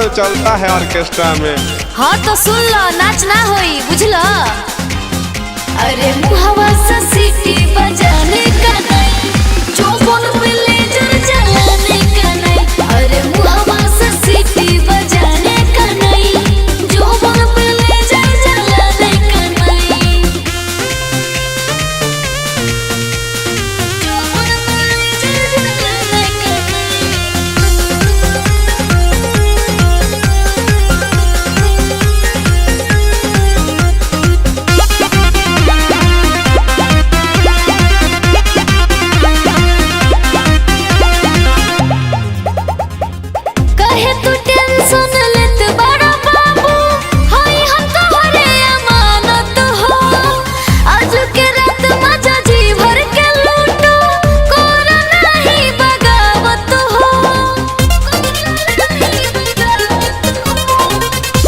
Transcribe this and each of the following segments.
जो चलता है ऑर्केस्ट्रा में। हाँ तो सुन लो, नाच ना होई, बुझलो। अरे मुहवा से सीटी बजाने का नहीं, चौबन पे लेजर जलाने का नहीं। अरे मुहवा से सीटी बजाने का नहीं, चौबन पे लेजर जलाने का नहीं। चौबन पे लेजर जलाने का कहे तू टेंशन लेत बड़ा बाबू, हाय हम तोहरे अमानत हो। आज के रात मजा जी भर के लूटो, कोरा नहीं बगावत हो।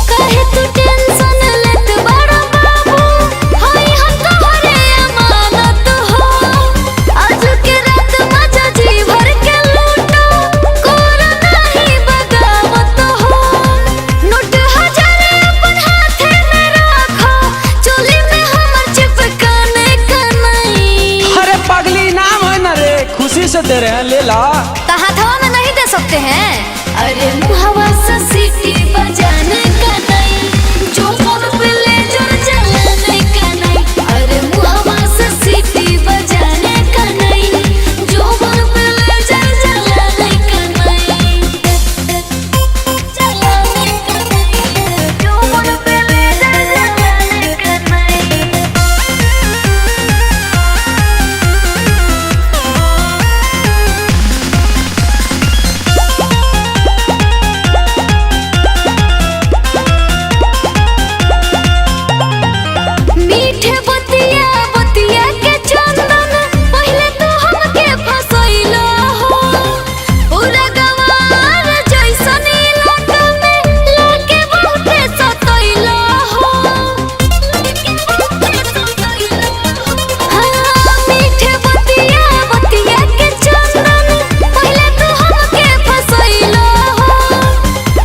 कहे तू टेंशन लेत बड़ा बाबू, हाय हम तोहरे अमानत हो। आज के रात मजा जी भर के लूटो, कोरा नहीं बगावत हो। नोट हजार अपन हाथे में रखो, चोली में हमर चिपकाने का नहीं। अरे पगली नाम है ना रे, खुशी से दे रहे हैं, ले ला। हाथवा में नहीं दे सकते हैं। अरे मुहवा से सीटी बजाने का नहीं, चौबन पे लेजर जलाने का नहीं। अरे मुहवा से सीटी बजाने का नहीं, चौबन पे लेजर जलाने का नहीं। जलाने का नहीं, चौबन पे लेजर जलाने का नहीं। मीठे बतिया बतिया के चंदन, पहले तो हमके फसैलो हो। पूरा गवार जैसन इलाका में लाके बहुते सतैलो हो। हाँ, मीठे बतिया बतिया के चंदन, पहले तो हमके फसैलो हो।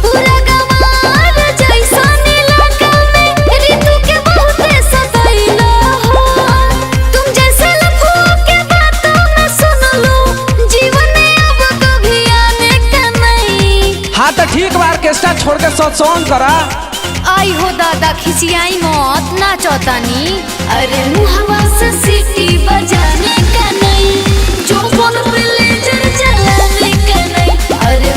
पूरा गवार जैसन इलाका में ऋतु के बहुते सतैलो हो। तुम जैसे लफुआ के बातों में सुन लो, जीवन में अब कभी आने का नहीं। हाँ तो ठीक बा, ऑर्केस्ट्रा छोड़ के सॉन्ग करा। आई हो दादा खिसियाई मौत ना चौतानी। अरे मुहवा से सीटी बजाने का नहीं, चौबन पे लेजर जलाने का नहीं। अरे